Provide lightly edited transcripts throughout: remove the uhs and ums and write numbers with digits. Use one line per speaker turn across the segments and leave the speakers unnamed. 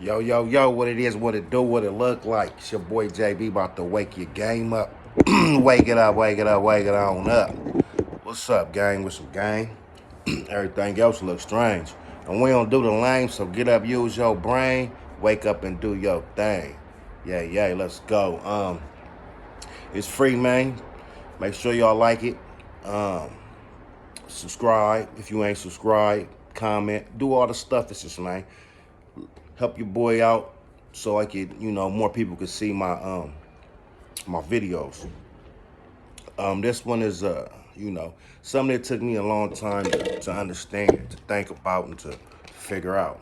Yo, yo, yo, what it is, what it do, what it look like. It's your boy JB about to wake your game up. Wake it up, wake it up, wake it on up. What's up, gang? With some gang? Everything else looks strange. And we don't do the lame, so get up, use your brain, wake up and do your thing. Yeah, yeah, let's go. It's free, man. Make sure y'all like it. Um, Subscribe if you ain't subscribed. Comment, do all the stuff. This is, man. Help your boy out so I could, more people could see my videos. This one is something that took me a long time to understand, to think about, and to figure out.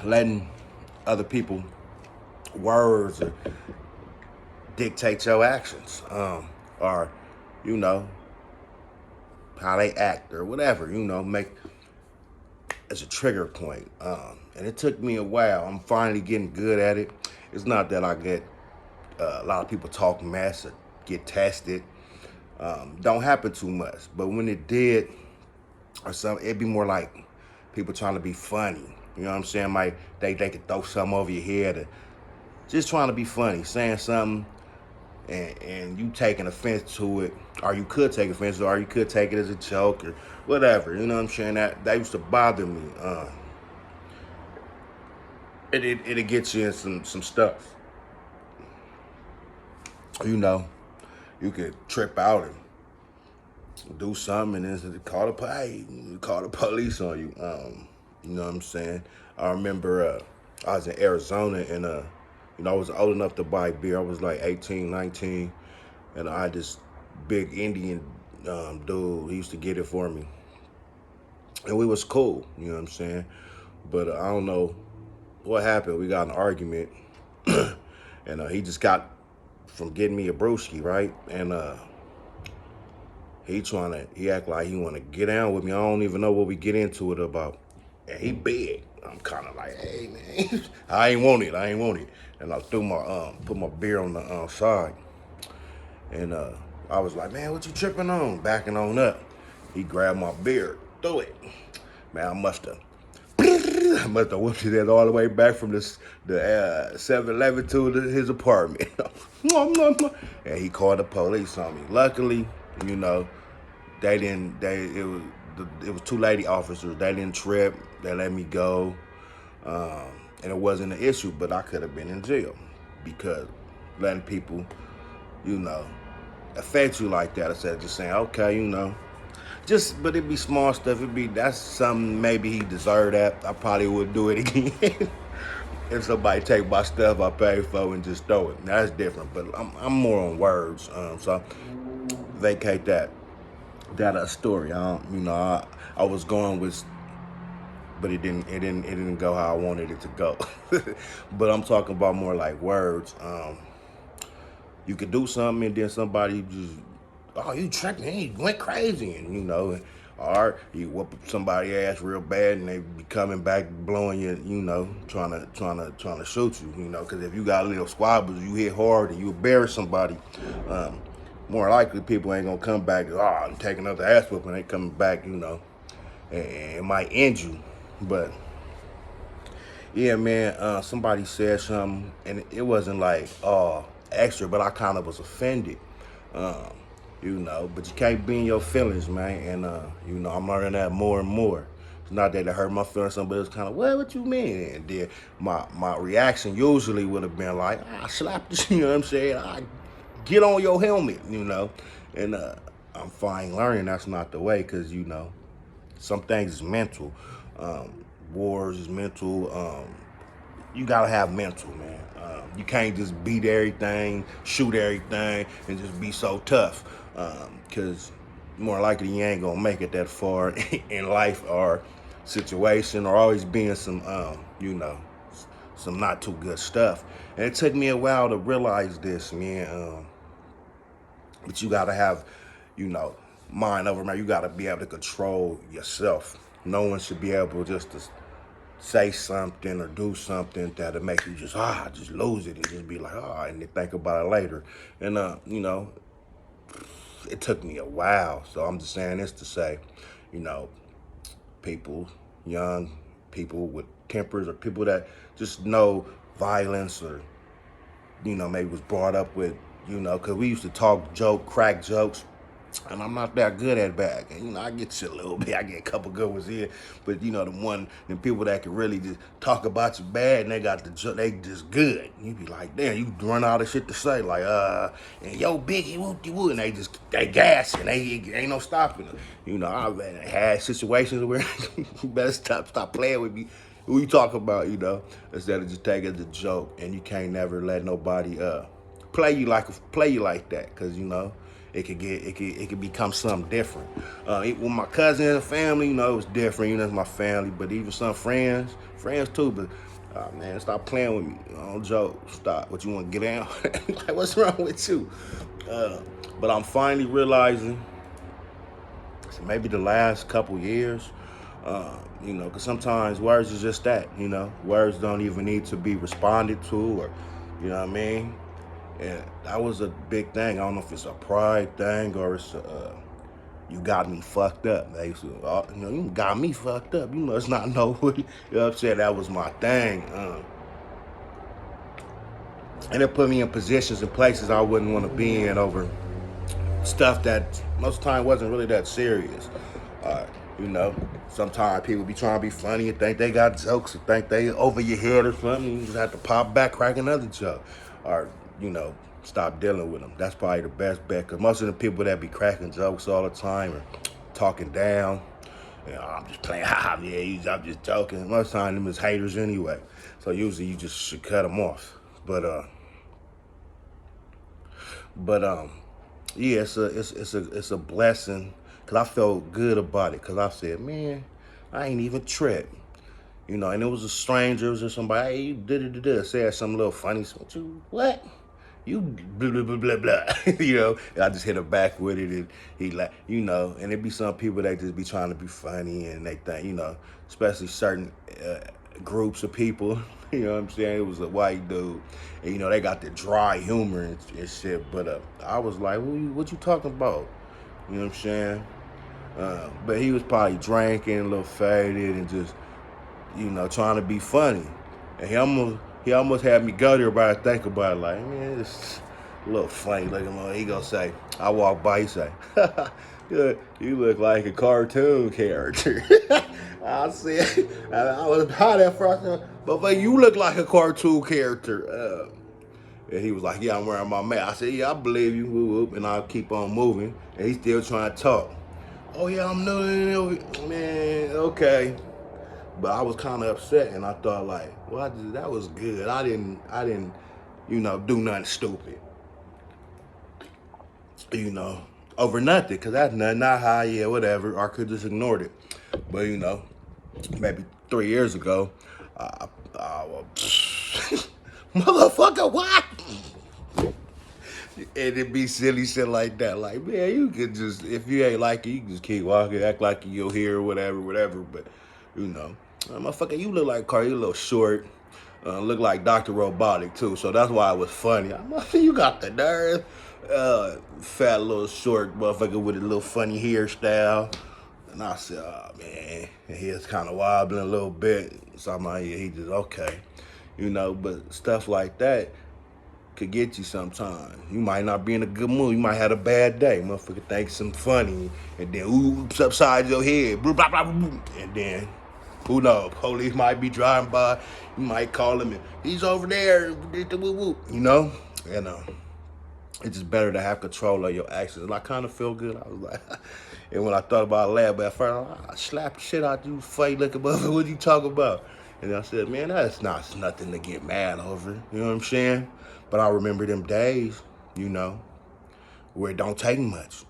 Letting other people words or dictate your actions, or you know how they act or whatever. Make as a trigger point. And it took me a while. I'm finally getting good at it. It's not that I get a lot of people talk mess or get tested. Don't happen too much. But when it did, or something, it'd be more like people trying to be funny. You know what I'm saying? Like they could throw something over your head, or just trying to be funny, saying something, and you taking offense to it, or you could take offense to it, or you could take it as a joke or whatever. You know what I'm saying? That used to bother me. It'll get you in some stuff. You know, you could trip out and do something, and then call the police on you. You know what I'm saying? I remember I was in Arizona, and I was old enough to buy beer. I was like 18, 19, and I had this big Indian dude. He used to get it for me, and we was cool. You know what I'm saying? But I don't know what happened. We got in an argument, and he just got from getting me a brewski, right? And he act like he want to get down with me. I don't even know what we get into it about. And he big. I'm kind of like, hey man, I ain't want it. And I put my beer on the side. And I was like, man, what you tripping on? Backing on up. He grabbed my beer, threw it. Man, I must have whooped his ass all the way back from the 7-Eleven to his apartment. And he called the police on me. Luckily, you know, they didn't. It was two lady officers. They didn't trip. They let me go, and it wasn't an issue. But I could have been in jail because letting people, you know, affect you like that instead of just saying, okay, but it'd be small stuff. That's something maybe he deserved that. I probably would do it again. If somebody take my stuff I paid for and just throw it. That's different. But I'm more on words. So vacate that story. I was going with, but it didn't go how I wanted it to go. But I'm talking about more like words. You could do something and then somebody just, oh, you tripping, he went crazy, and or you whoop somebody ass real bad and they be coming back blowing you, trying to shoot you, because if you got little squabbles, you hit hard and you embarrass somebody, more likely people ain't gonna come back, and take another ass whooping. They coming back, and it might end you. But yeah, man, somebody said something, and it wasn't like extra, but I kind of was offended, um, But you can't be in your feelings, man, and I'm learning that more and more. It's not that it hurt my feelings. Somebody was kind of, well, what you mean? And then my reaction usually would have been like, I slap this, you know what I'm saying? I get on your helmet, and I'm fine learning that's not the way, because some things is mental. Wars is mental. You gotta have mental, man. You can't just beat everything, shoot everything, and just be so tough. Because more likely you ain't gonna make it that far in life or situation, or always being some not too good stuff. And it took me a while to realize this, man. But you gotta have, you know, mind over matter. You gotta be able to control yourself. No one should be able just to say something or do something that'll make you just lose it and just be like, and then think about it later. And it took me a while. So I'm just saying this to say, you know, people young, people with tempers or people that just know violence or, maybe was brought up with, because we used to crack jokes. And I'm not that good at back. And, I get you a little bit. I get a couple good ones in. But, the people that can really just talk about you bad and they got the joke, they just good. You be like, damn, you run out of shit to say. Like, and yo, Biggie, whoop-de-whoop. And they gas and ain't no stopping them. I've had situations where you better stop playing with me. Who you talk about, instead of just taking it as a joke. And you can't never let nobody play you like that. Because, it could become something different. With my cousin and family, it was different. It's my family, but even some friends too. But man, stop playing with me. I don't joke. Stop. What you want to get down? Like, what's wrong with you? But I'm finally realizing, maybe the last couple years, because sometimes words is just that. Words don't even need to be responded to, or you know what I mean. And that was a big thing. I don't know if it's a pride thing or it's you got me fucked up. They used to, you got me fucked up. You must not know what, you know what I'm saying? That was my thing. And it put me in positions and places I wouldn't want to be in over stuff that most of the time wasn't really that serious. Sometimes people be trying to be funny and think they got jokes and think they over your head or something. You just have to pop back, crack another joke. Or, stop dealing with them. That's probably the best bet. Because most of the people that be cracking jokes all the time or talking down, I'm just playing, I'm just joking. Most of the time, them is haters anyway. So usually you just should cut them off. But yeah, it's a blessing. Because I felt good about it. Because I said, man, I ain't even tripped. And it was a stranger. It was just somebody, hey, you said something little funny. So what? You blah, blah, blah, blah, blah. And I just hit her back with it. And he like, and it be some people that just be trying to be funny and they think, especially certain groups of people, you know what I'm saying? It was a white dude. And, they got the dry humor and shit. But I was like, what you talking about? You know what I'm saying? But he was probably drinking, a little faded and just, trying to be funny. And he almost had me go there, but I think about it like, man, it's a little funny looking man. He gonna say, I walk by, he say, you look like a cartoon character. I said, I was hot at first, but you look like a cartoon character. And he was like, yeah, I'm wearing my mask. I said, yeah, I believe you, whoop, whoop, and I'll keep on moving. And he's still trying to talk. Oh yeah, I'm new, man, okay. But I was kind of upset, and I thought like, well, that was good. I didn't, do nothing stupid, over nothing, because that's not how, yeah, whatever. I could just ignored it. But, maybe 3 years ago, motherfucker, what? And it'd be silly shit like that. Like, man, you could just, if you ain't like it, you can just keep walking, act like you'll hear or whatever. But, motherfucker, you look like Carl, you a little short. Look like Dr. Robotic, too. So that's why it was funny. You got the nerve. Fat little short motherfucker with a little funny hairstyle. And I said, oh, man. And he was kind of wobbling a little bit. So I'm like, yeah, he just, okay. But stuff like that could get you sometimes. You might not be in a good mood. You might have a bad day. Motherfucker think something funny. And then, oops, upside your head. Blah, blah, blah, blah. And then, who knows? Police might be driving by. You might call him and he's over there. And it's just better to have control of your actions. And I kind of feel good. I was like, and when I thought about it last, but at first, I slapped the shit out you, fake looking motherfucker. What you talking about? And I said, man, that's nothing to get mad over. You know what I'm saying? But I remember them days, where it don't take much.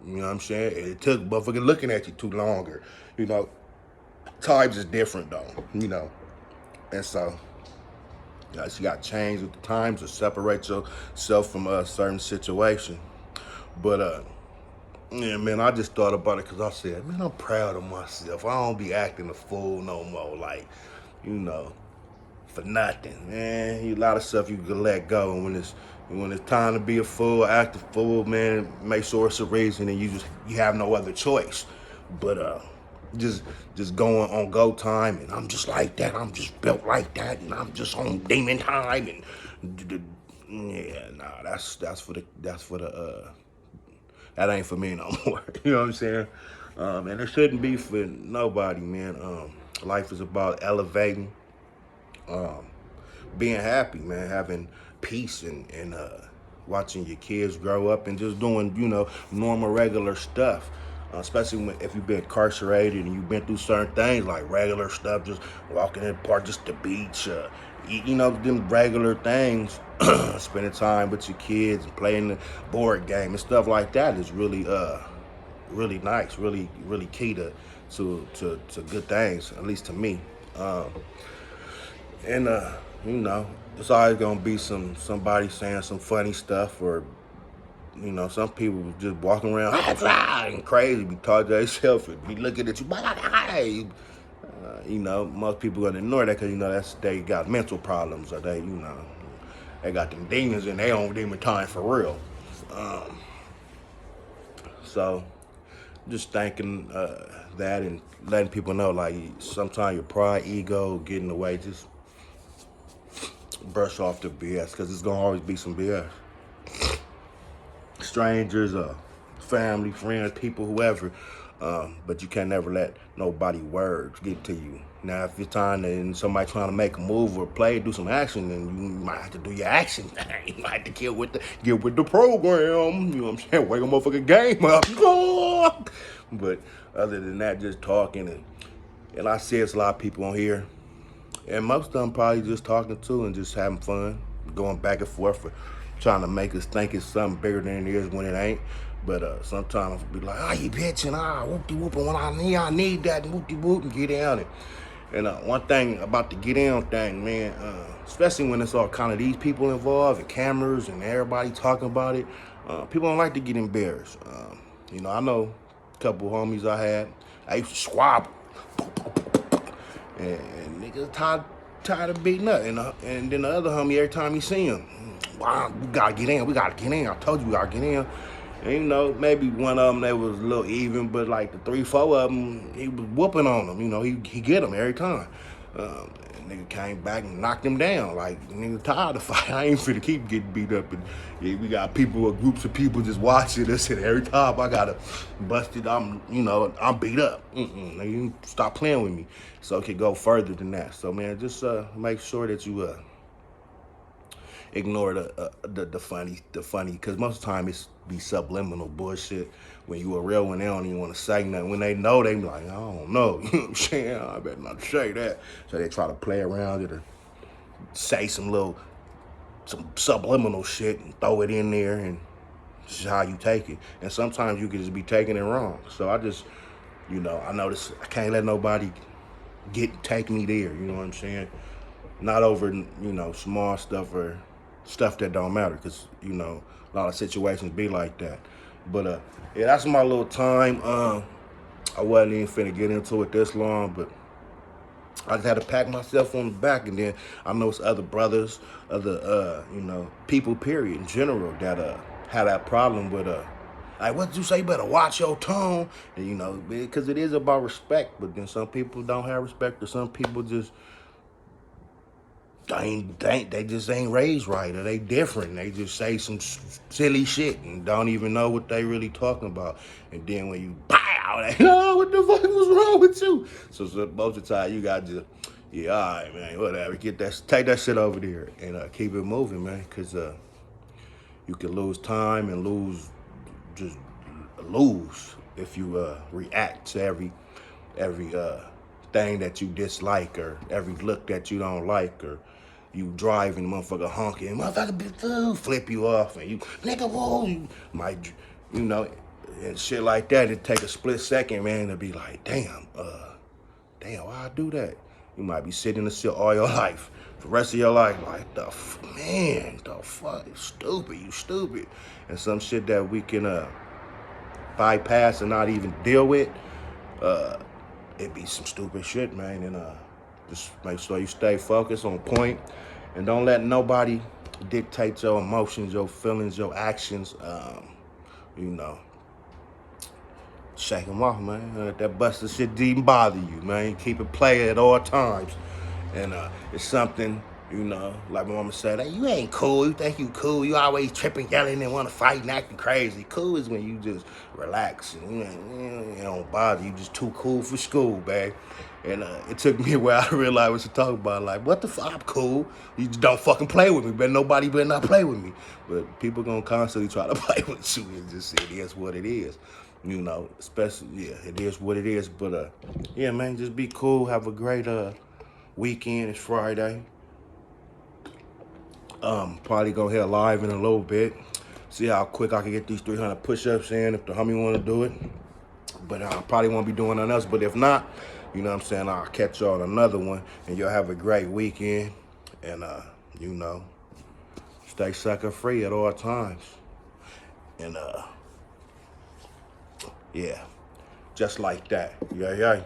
You know what I'm saying? It took motherfucking looking at you too longer. Times is different though, And so, you got to change with the times or separate yourself from a certain situation. But, yeah, man, I just thought about it because I said, man, I'm proud of myself. I don't be acting a fool no more, like, for nothing, man. A lot of stuff you can let go. And when it's time to be a fool, act a fool, man, make sure it's a reason and you have no other choice. But, just just going on go time, and I'm just like that. I'm just built like that, and I'm just on demon time, and yeah, nah, that's for the that ain't for me no more. You know what I'm saying? And it shouldn't be for nobody, man. Life is about elevating, being happy, man, having peace, and watching your kids grow up and just doing, normal, regular stuff. Especially if you've been incarcerated and you've been through certain things like regular stuff, just walking in the park, just the beach, them regular things. Spending time with your kids and playing the board game and stuff like that is really nice, really key to good things, at least to me. Um, and it's always gonna be somebody saying some funny stuff, or some people just walking around and crazy, be talking to themselves and be looking at you. Most people gonna ignore that because that's they got mental problems, or they got them demons and they on demon time for real. Um, so just thinking that and letting people know, like, sometimes your pride, ego get in the way. Just brush off the BS, because it's gonna always be some BS. Strangers, family, friends, people, whoever. But you can never let nobody words get to you. Now, if you're and somebody trying to make a move or play, do some action, then you might have to do your action. You might have to get with the program. You know what I'm saying? Wake a motherfucking game up. But other than that, just talking, and I see it's a lot of people on here, and most of them probably just talking too and just having fun, going back and forth, for trying to make us think it's something bigger than it is when it ain't. But sometimes be like, you bitching, whoop-de-whooping, when I need that, and whoop-de-whoop, and get down it. And one thing about the get down thing, man, especially when it's all kind of these people involved and cameras and everybody talking about it, people don't like to get embarrassed. I know a couple homies I used to squabble. And niggas tired of beating up. And then the other homie, every time he see him, wow, we gotta get in. I told you we gotta get in. And maybe one of them they was a little even, but like the 3-4 of them, he was whooping on them. He get them every time. And nigga came back and knocked him down. Like, nigga tired of fight. I ain't finna keep getting beat up. And yeah, we got groups of people just watching us, and every time I gotta bust it, I'm beat up. Nigga, you stop playing with me. So it could go further than that. So man, just make sure that you ignore the funny, because most of the time it's be subliminal bullshit. When you a real one, they don't even want to say nothing. When they know, they be like, I don't know. You know what I'm saying? I better not say that. So they try to play around it or say some subliminal shit and throw it in there, and this is how you take it. And sometimes you can just be taking it wrong. So I just, I notice I can't let nobody take me there. You know what I'm saying? Not over, small stuff or stuff that don't matter, because a lot of situations be like that. But yeah, that's my little time. I wasn't even finna get into it this long, but I just had to pat myself on the back. And then I know it's other brothers, other people, period, in general, that have that problem with like, what did you say? You better watch your tone. And because it is about respect. But then some people don't have respect, or some people just they just ain't raised right, or they different. They just say some silly shit and don't even know what they really talking about. And then when you pow, they what the fuck was wrong with you? So most of the time you got to, yeah, all right, man, whatever. Take that shit over there and keep it moving, man. Because you can lose time and lose if you react to every thing that you dislike, or every look that you don't like, or you driving, motherfucker honking, motherfucker flip you off, and you nigga whoa, you might, and shit like that. It take a split second, man, to be like, damn, why I do that? You might be sitting in the shit all your life, the rest of your life, like, the fuck, you stupid, and some shit that we can bypass and not even deal with. It be some stupid shit, man, and just make sure you stay focused on point, and don't let nobody dictate your emotions, your feelings, your actions. You know, shake them off, man. Let that Buster shit didn't bother you, man. Keep it player at all times. And it's something, you know, like my mama said, hey, you ain't cool. You think you cool. You always tripping, yelling, and want to fight and acting crazy. Cool is when you just relax and you don't bother. You just too cool for school, babe. And it took me a while to realize what you talking about. Like, what the fuck? I'm cool. You just don't fucking play with me. But nobody better not play with me. But people gonna constantly try to play with you. And just it is what it is. You know, especially, yeah, it is what it is. But, yeah, man, just be cool. Have a great weekend. It's Friday. Probably go here live in a little bit. See how quick I can get these 300 push-ups in if the homie want to do it. But I probably won't be doing nothing else. But if not, you know what I'm saying, I'll catch y'all on another one. And y'all have a great weekend. And, you know, stay sucker free at all times. And, yeah, just like that. Yeah.